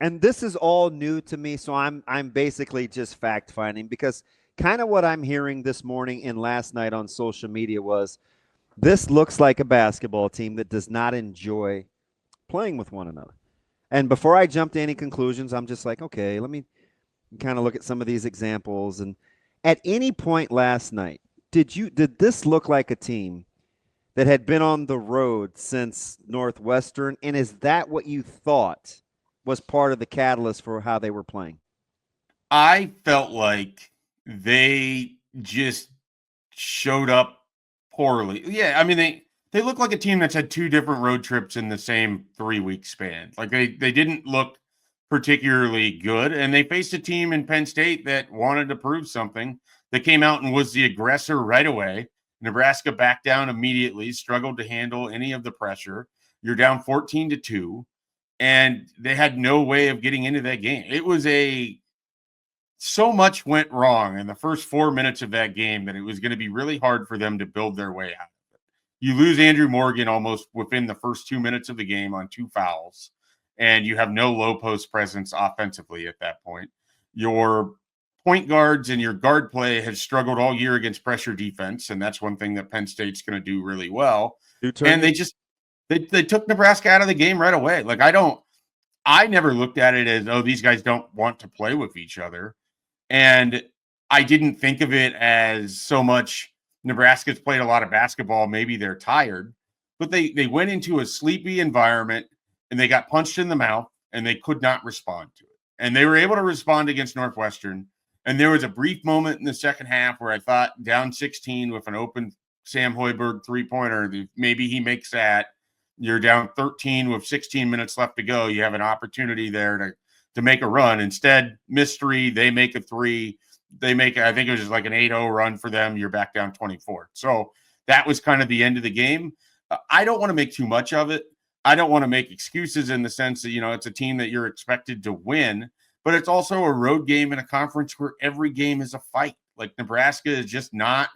And this is all new to me, so I'm basically just fact finding because kind of what I'm hearing this morning and last night on social media was this looks like a basketball team that does not enjoy playing with one another. And before I jump to any conclusions, I'm just like, okay, let me kind of look at some of these examples. And at any point last night, did this look like a team that had been on the road since Northwestern? And is that what you thought was part of the catalyst for how they were playing? I felt like they just showed up poorly. Yeah, I mean they look like a team that's had two different road trips in the same 3-week span. Like they didn't look particularly good, and they faced a team in Penn State that wanted to prove something. They came out and was the aggressor right away. Nebraska backed down immediately, struggled to handle any of the pressure. You're down 14-2, and they had no way of getting into that game. It was a so much went wrong in the first 4 minutes of that game that it was going to be really hard for them to build their way out. You lose Andrew Morgan almost within the first 2 minutes of the game on 2 fouls, and you have no low post presence offensively at that point. Your point guards and your guard play has struggled all year against pressure defense, and that's one thing that Penn State's going to do really well. And they took Nebraska out of the game right away. Like I never looked at it as, oh, these guys don't want to play with each other. And I didn't think of it as so much Nebraska's played a lot of basketball. Maybe they're tired, but they went into a sleepy environment and they got punched in the mouth and they could not respond to it. And they were able to respond against Northwestern. And there was a brief moment in the second half where I thought down 16 with an open Sam Hoiberg 3-pointer, maybe he makes that. You're down 13 with 16 minutes left to go. You have an opportunity there to make a run. Instead, mystery, they make a 3. They make, I think it was just like an 8-0 run for them. You're back down 24. So that was kind of the end of the game. I don't want to make too much of it. I don't want to make excuses in the sense that, it's a team that you're expected to win, but it's also a road game in a conference where every game is a fight. Like Nebraska is just not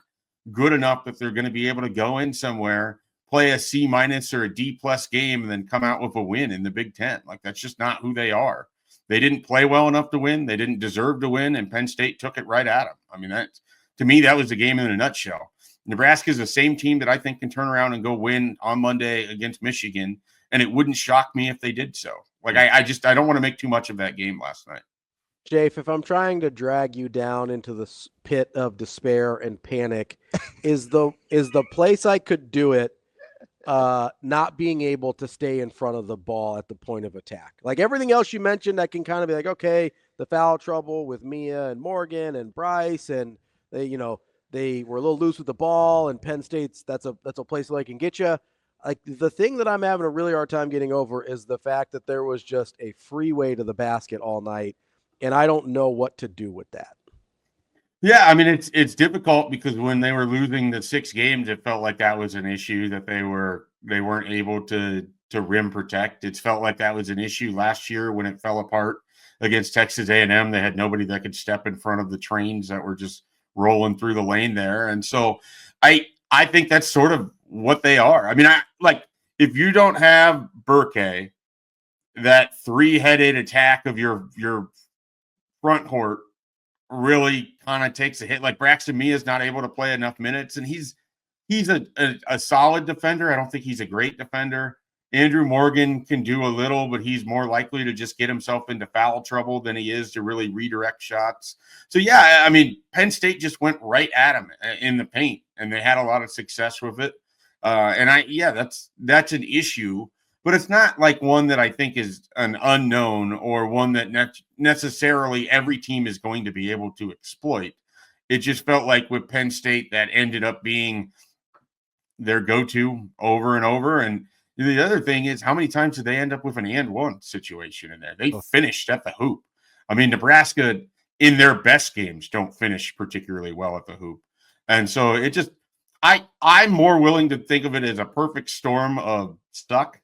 good enough that they're going to be able to go in somewhere, play a C- or a D+ game, and then come out with a win in the Big Ten. Like that's just not who they are. They didn't play well enough to win. They didn't deserve to win, and Penn State took it right at them. I mean, to me, that was the game in a nutshell. Nebraska is the same team that I think can turn around and go win on Monday against Michigan, and it wouldn't shock me if they did so. Like I don't want to make too much of that game last night. Jafe, if I'm trying to drag you down into the pit of despair and panic, is the place I could do it not being able to stay in front of the ball at the point of attack? Like everything else you mentioned, I can kind of be like, okay, the foul trouble with Mia and Morgan and Bryce, and they were a little loose with the ball, and Penn State's that's a place where they can get you. Like the thing that I'm having a really hard time getting over is the fact that there was just a freeway to the basket all night, and I don't know what to do with that. Yeah, I mean it's difficult because when they were losing the 6 games, it felt like that was an issue that they weren't able to rim protect. It's felt like that was an issue last year when it fell apart against Texas A&M. They had nobody that could step in front of the trains that were just rolling through the lane there, and so I think that's sort of what they are. I mean, if you don't have Burke, that 3-headed attack of your front court really kind of takes a hit. Like Braxton Mia is not able to play enough minutes, and he's a solid defender. I don't think he's a great defender. Andrew Morgan can do a little, but he's more likely to just get himself into foul trouble than he is to really redirect shots. So yeah, I mean, Penn State just went right at him in the paint, and they had a lot of success with it. That's an issue. But it's not like one that I think is an unknown or one that necessarily every team is going to be able to exploit. It just felt like with Penn State that ended up being their go-to over and over. And the other thing is, how many times did they end up with an and one situation in there? They finished at the hoop. I mean, Nebraska in their best games don't finish particularly well at the hoop. And so it just, I'm more willing to think of it as a perfect storm of stuck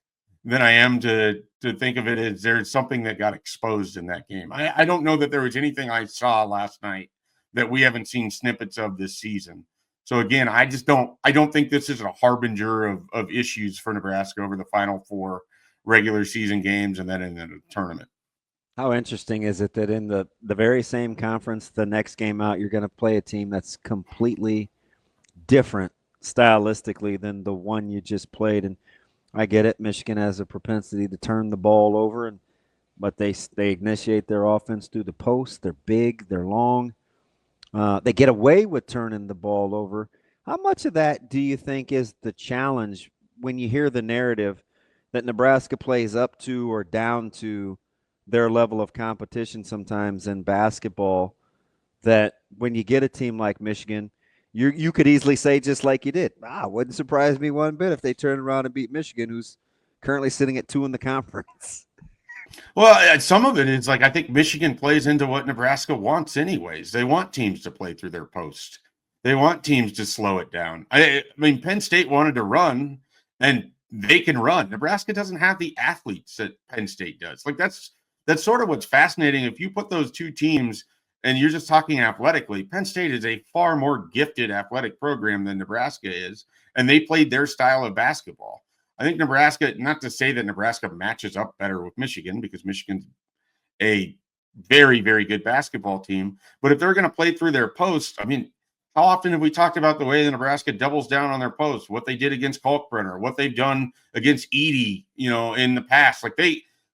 than I am to think of it as there's something that got exposed in that game. I don't know that there was anything I saw last night that we haven't seen snippets of this season. So again, I don't think this is a harbinger of issues for Nebraska over the final 4 regular season games and then in the tournament. How interesting is it that in the very same conference, the next game out, you're going to play a team that's completely different stylistically than the one you just played? And I get it. Michigan has a propensity to turn the ball over, but they initiate their offense through the post. They're big. They're long. They get away with turning the ball over. How much of that do you think is the challenge when you hear the narrative that Nebraska plays up to or down to their level of competition sometimes in basketball? That when you get a team like Michigan, you could easily say, just like you did, wouldn't surprise me one bit if they turn around and beat Michigan, who's currently sitting at 2 in the conference. Well, some of it is like I think Michigan plays into what Nebraska wants anyways. They want teams to play through their post. They want teams to slow it down. I mean, Penn State wanted to run, and they can run. Nebraska doesn't have the athletes that Penn State does. Like that's sort of what's fascinating. If you put those two teams and you're just talking athletically, Penn State is a far more gifted athletic program than Nebraska is, and they played their style of basketball. I think Nebraska, not to say that Nebraska matches up better with Michigan, because Michigan's a very, very good basketball team. But if they're going to play through their post, I mean, how often have we talked about the way that Nebraska doubles down on their post, what they did against Kalkbrenner, what they've done against Edey, in the past? Like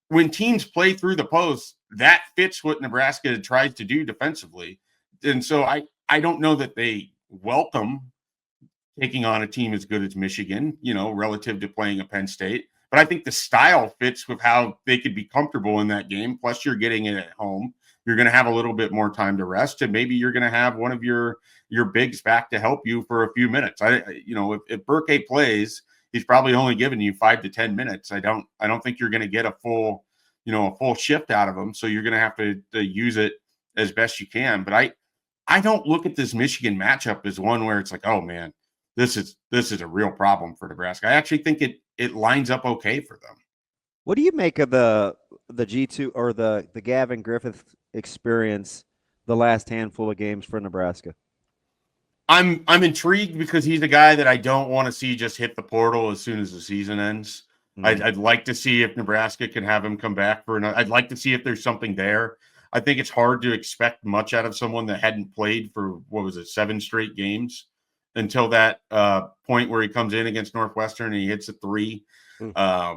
when teams play through the post, that fits what Nebraska tries to do defensively. And so I don't know that they welcome taking on a team as good as Michigan, relative to playing a Penn State. But I think the style fits with how they could be comfortable in that game. Plus, you're getting it at home. You're going to have a little bit more time to rest, and maybe you're going to have one of your bigs back to help you for a few minutes. If Burke plays, he's probably only giving you 5 to 10 minutes. I don't think you're going to get a full shift out of him. So you're going to have to use it as best you can. But I don't look at this Michigan matchup as one where it's like, oh man, this is a real problem for Nebraska. I actually think it lines up okay for them. What do you make of the G2 or the Gavin Griffith experience the last handful of games for Nebraska? I'm intrigued because he's a guy that I don't want to see just hit the portal as soon as the season ends. Mm-hmm. I'd like to see if Nebraska can have him come back for another. I'd like to see if there's something there. I think it's hard to expect much out of someone that hadn't played for 7 straight games until that point where he comes in against Northwestern and he hits a 3.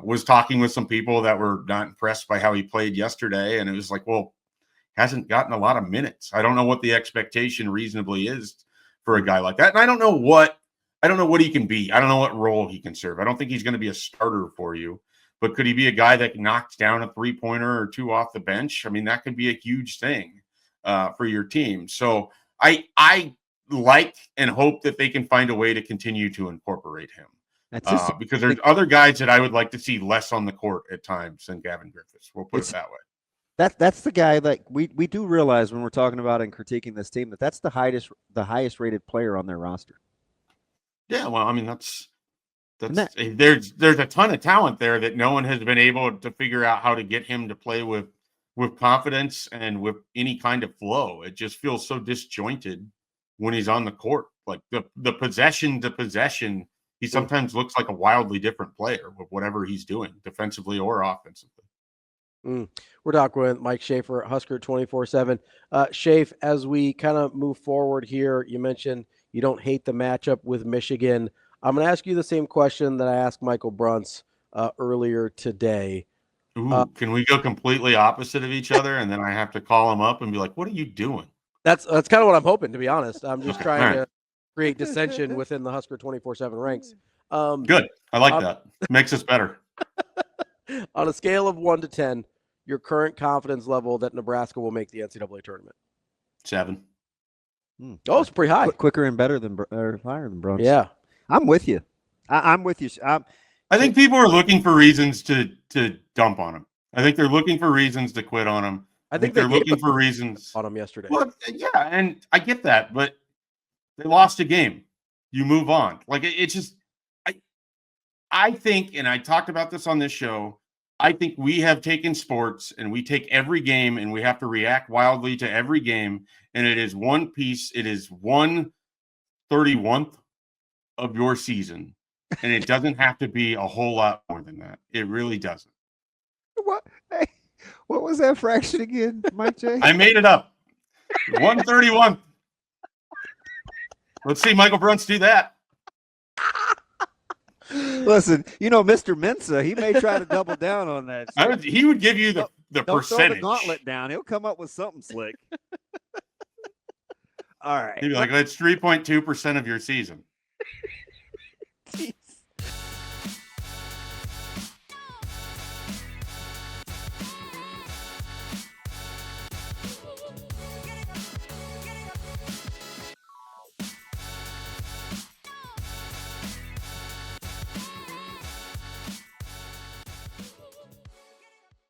Was talking with some people that were not impressed by how he played yesterday, and it was like, well, hasn't gotten a lot of minutes. I don't know what the expectation reasonably is for a guy like that, and I don't know what he can be. I don't know what role he can serve. I don't think he's going to be a starter for you, but could he be a guy that knocks down a 3-pointer or 2 off the bench? I mean, that could be a huge thing for your team. So I like and hope that they can find a way to continue to incorporate him. Because there's other guys that I would like to see less on the court at times than Gavin Griffiths. We'll put it that way. That's the guy that we do realize when we're talking about and critiquing this team that's the highest rated player on their roster. Yeah, well, I mean there's a ton of talent there that no one has been able to figure out how to get him to play with confidence and with any kind of flow. It just feels so disjointed when he's on the court. Like the possession to possession, he sometimes looks like a wildly different player with whatever he's doing, defensively or offensively. We're talking with Mike Schaefer, Husker247. Schaefer, as we kind of move forward here, you mentioned you don't hate the matchup with Michigan. I'm going to ask you the same question that I asked Michael Bruns earlier today. Ooh, can we go completely opposite of each other, and then I have to call him up and be like, what are you doing? That's kind of what I'm hoping, to be honest. I'm just trying to create dissension within the Husker247 ranks. Good. I like that. Makes us better. On a scale of 1 to 10, your current confidence level that Nebraska will make the NCAA tournament? 7. Oh, it's pretty high. Quicker and better than or higher than Bruns. Yeah, I'm with you. I'm with you. I think people are looking for reasons to dump on him. I think they're looking for reasons to quit on him. I think they're looking for reasons on him yesterday. Well, yeah, and I get that, but they lost a game. You move on. Like it's just, I think, and I talked about this on this show, I think we have taken sports and we take every game and we have to react wildly to every game. And it is one piece. It is 1/31th of your season. And it doesn't have to be a whole lot more than that. It really doesn't. What was that fraction again, Mike J? I made it up. 131. Let's see Michael Brunts do that. Listen, Mr. Mensa, he may try to double down on that. He would give you the Don't percentage. throw the gauntlet down. He'll come up with something slick. All right. He'd be like, that's 3.2% of your season.